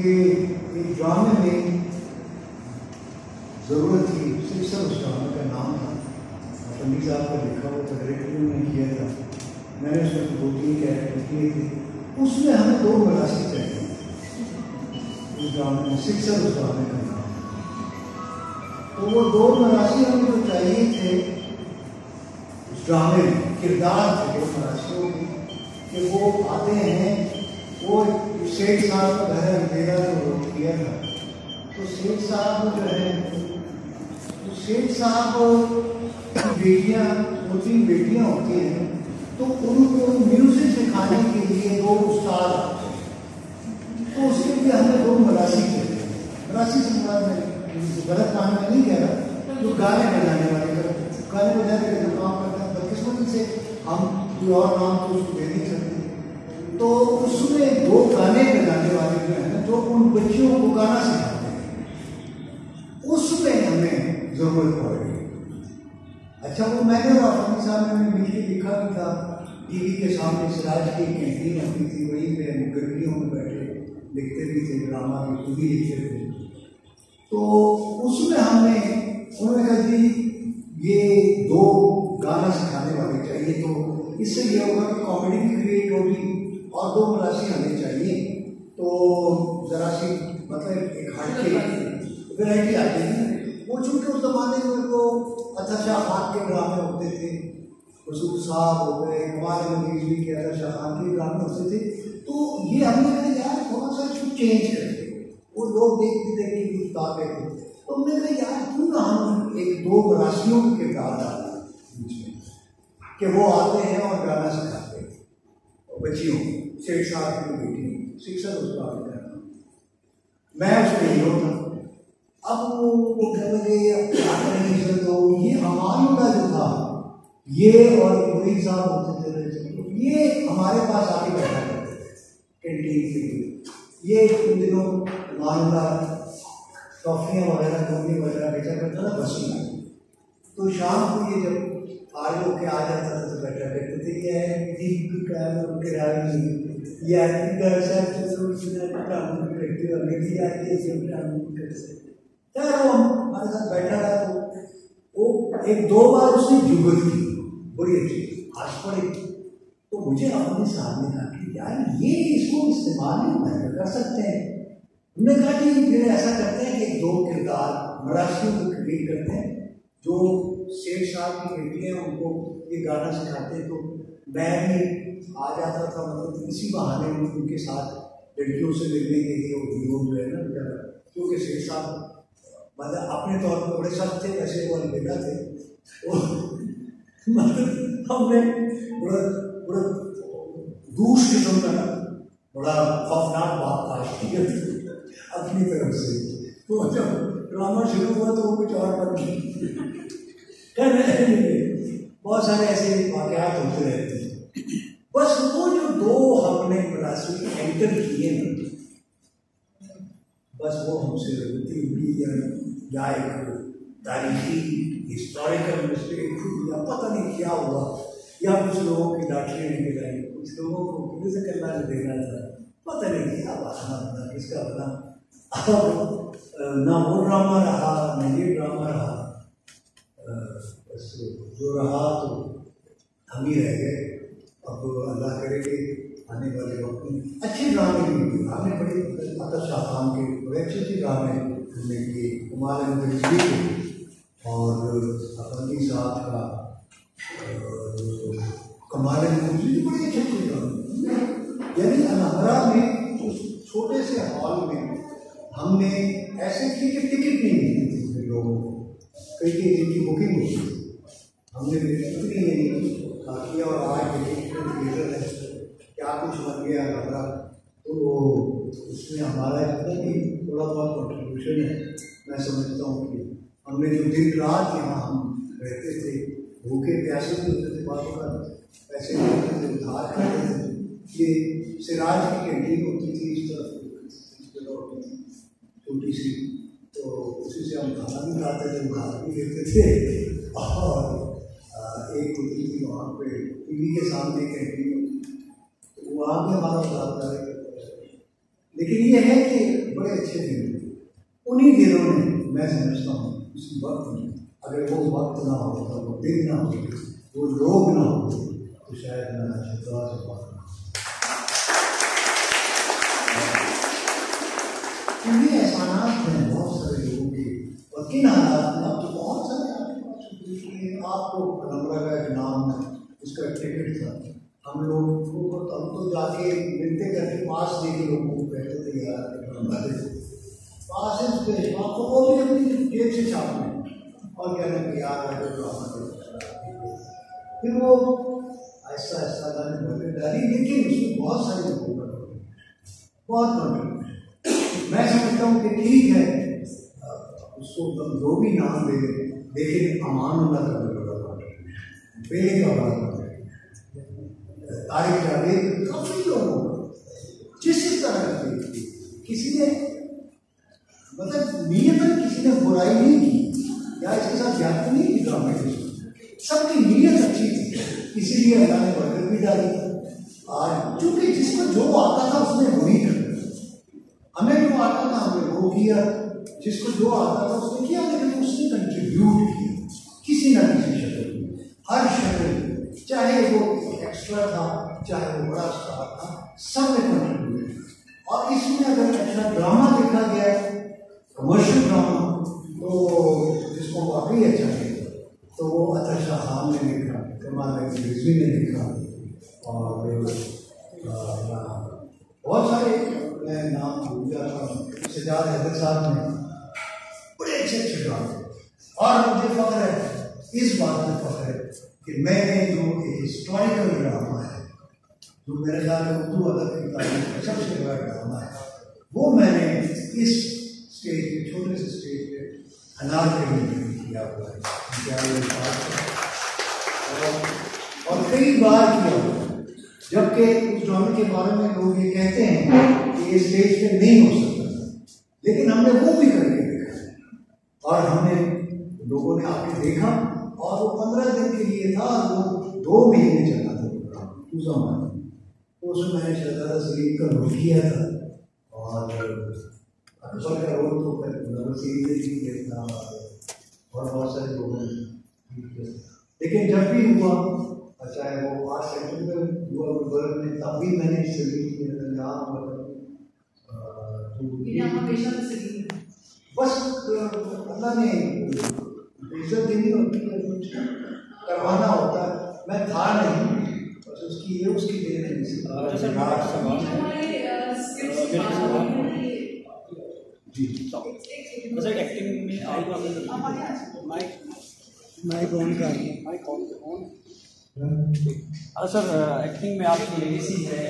कि एक ड्रामे में ज़रूरत थी, सिक्सर उस ड्रामे का नाम था, पंडित साहब का लिखा हुआ था, डायरेक्टली उन्होंने किया था, मैंने उसमें 2-3 कैरेक्टर किए थे। उसमें हमें 2 मरासी चाहिए उस ड्रामे में, सिक्सर उस ड्रामे का नाम। तो वो 2 मरासी हमें जो चाहिए थे उस ड्रामे में, किरदार थे 2 मरासियों के, कि वो आते हैं, वो शेख साहब का घर अंधेरा जो किया था, तो शेख साहब जो है, तो शेख साहब की बेटियाँ 2-3 बेटियाँ होती हैं, तो उनको म्यूजिक सिखाने के लिए 2 उस्ताद आते हैं। तो उसके लिए हमें 2 मरासी चाहिए। मरासी से गलत काम में नहीं कह रहा, जो गाने बजाने वाले, गाने बजाने का जो काम करता है, बदकिस्मती से हम कोई और नाम तो उसको दे नहीं सकते। तो उसमें 2 गाने बजाने वाले जो है ना, जो उन बच्चियों को गाना सिखाते हैं, उसमें हमें जरूरत पड़ रही है। अच्छा, वो मैंने और पंडित साहब ने मिलकर लिखा भी था, टीवी के सामने सिराज की कैंटीन होती थी, वहीं पे गर्मियों में बैठे लिखते भी थे, ड्रामा भी खुद ही लिखते थे। तो उसमें हमने, उन्होंने कहा जी ये 2 गाना सिखाने वाले चाहिए, तो इससे ये होगा कि कॉमेडी भी क्रिएट होगी और 2 मरासी हमें चाहिए, तो ज़रा सी मतलब एक हटके वैरायटी आती है। वो चूँकि उस ज़माने में वो अच्छा शाह खान के ड्रामे होते थे, वसूल साहब हो गए, कमाल नजीर भी के अच्छा शाह खान के ड्रामे होते थे, तो ये हमने कहा यार थोड़ा सा इसको चेंज करते, वो लोग देखते थे कि किताबें थे, तो हमने कहा यार क्यों ना हम एक 2 मरासियों के किरदार डालें बीच में, कि वो आते हैं और गाना सिखाते हैं बच्चियों, शेख साहब की बेटी शिक्षक उसका करना, मैं उसमें हीरो था। अब वो कह लगे तो ये हमारी का जो था, ये और मुरीद साहब होते थे, ये हमारे पास आके बैठा करते थे कैंटीन के लिए। ये उन दिनों मामला टॉफियाँ वगैरह गोली वगैरह बेचा करता था बसी में, तो शाम को ये जब आज होके आ जाता था तो बैठा करते थे, ये हमारे साथ बैठा रहा। तो वो 1-2 बार उसने जुगत की बड़ी अच्छी आज पड़ी, तो मुझे अपने सामने कहा कि यार ये इसको इस्तेमाल नहीं कर सकते हैं। हमने कहा कि फिर ऐसा करते हैं कि 2 किरदार मरासियों को क्रिएट करते हैं, जो शेख साहब की बेटी है उनको ये गाना सिखाते हैं, तो मैं भी आ जाता था, मतलब इसी बहाने उनके साथ लड़कियों से मिलने के लिए वो हीरो जो है ना, क्योंकि शेख साहब मतलब अपने तौर पर बड़े सख्त थे, वैसे वो अलविदा थे, मतलब हमने बड़ा दूर किस्म का बड़ा खौफनाक बात आज की अपनी तरफ से। तो जब ड्रामा शुरू हुआ तो वो कुछ और बन बहुत सारे ऐसे वाक़यात होते रहते हैं। बस वो जो 2 हमने मरासी एंटर किए ना, बस वो हमसे गलती हुई या एक तारीखी हिस्टोरिकल मिस्टेक हुई या पता नहीं क्या हुआ, या कुछ लोगों की लाठियाँ निकल आई, कुछ लोगों को किसी से करना देना था, पता नहीं क्या बहाना बना किसका बना। अब ना वो ड्रामा रहा ना ये ड्रामा रहा, बस जो रहा तो हम ही रह गए। अब अल्लाह करे कि आने वाले वक्त में अच्छे ड्रामे भी हुए, हमने बड़े अतर शाह खान के बड़े अच्छे ड्रामे हमने किए, कमाल नजीर के और अपनी साहब का कमाल नजीर बड़े अच्छे ड्रामे। यानी अनहरा में उस छोटे से हॉल में हमने ऐसे किए कि टिकट नहीं मिलती थी लोगों को, कई जिनकी बुकिंग होती थी, हमने इतनी नहीं किया और आज थिएटर है क्या कुछ बन गया हमारा, तो उसमें हमारा जितना भी थोड़ा बहुत कॉन्ट्रीब्यूशन है, मैं समझता हूँ कि हमने जो दिन रात यहाँ हम रहते थे, भूखे प्यासे भी होते थे, बातों का पैसे होते थे, उधार करते थे। ये सिराज की कैंटीन होती थी, इस तरफ होती थी छोटी सी, तो उसी से हम खाना भी खाते थे, खाना भी लेते थे, और एक होती थी वहाँ पे टीवी के सामने कैंटीन, तो वहाँ भी हमारा उधार करता है। लेकिन ये है कि बड़े अच्छे दिन थे। उन्हीं दिनों में मैं समझता हूँ उस वक्त में अगर वो वक्त ना होता, वो दिन ना होते, वो लोग ना होते, तो शायद मैं आशीर्वाद से बात ना उन्हीं एहसानात हैं बहुत सारे लोगों के। और किन हालात में, अब तो बहुत सारे आपको पनम्बरा का एक नाम है, उसका टिकट था, हम लोग हम तो जाके मिलते करके पास दे के लोगों को कहते थे यार पास है उसके आपको, वो भी अपनी जेब से छापने और कहने कि यार फिर वो ऐसा ऐसा गाने बोले डाली, लेकिन उसमें बहुत सारे लोगों का बहुत कम। मैं समझता हूँ कि ठीक है उसको जो भी नाम दे, लेकिन अमान होना का बेले का बात तारीख जावेद काफी लोगों जिस तरह की किसी ने मतलब नीयतन किसी ने बुराई नहीं की या इसके साथ ज्ञात नहीं की ड्रामे की, सबकी नीयत अच्छी थी, इसीलिए अल्लाह ने बरकत भी डाली। आज क्योंकि जिसको जो आता था उसने वही कर, हमें जो आता था हमने वो किया, जिसको जो आता था उसने किया, लेकिन उसने कंट्रीब्यूट किया किसी न किसी शक्ल में, हर शक्ल में, चाहे वो एक्स्ट्रा था चाहे वो बड़ा स्टार था, सब ने कंट्रीब्यूट किया। और इसमें अगर अच्छा ड्रामा देखा गया, कमर्शियल ड्रामा, तो जिसको वाकई अच्छा लगे तो वो अतर शाह खान ने लिखा, कमाल रिजवी ने लिखा, और बहुत सारे मैं नाम भूल जाता हूँ, सजाद हैदर साहब ने बड़े अच्छे अच्छे ड्रामे। और मुझे फख्र है, इस बात में फख्र है कि मैंने जो हिस्टोरिकल ड्रामा है, जो मेरे ख्याल में उर्दू अदब की तारीख का सबसे बड़ा ड्रामा है, वो मैंने इस स्टेज पे, छोटे से स्टेज पे अनार के लिए किया हुआ है और कई बार किया हुआ, जबकि उस ड्रामे के बारे में लोग ये कहते हैं कि ये स्टेज पे नहीं हो सकता, लेकिन हमने वो भी करके देखा और हमने लोगों ने आके देखा, और वो 15 दिन के लिए था, वो 2 महीने चला था प्रोग्राम। तो उसमें मैंने शहजादा सलीम का रोल किया था और अकबर का रोल तो देखना और बहुत सारे लोगों ने, लेकिन जब भी हुआ, चाहे वो 8 सेप्टेम्बर हुआ गुलबर्ग में, तब भी मैंने सलीम बस अल्लाह ने इज्जत देनी होती है, करवाना होता है, मैं था नहीं, बस उसकी ये उसकी देन है। एक्टिंग में माइक ऑन कर, माइक ऑन। सर एक्टिंग में आपकी लेगेसी है।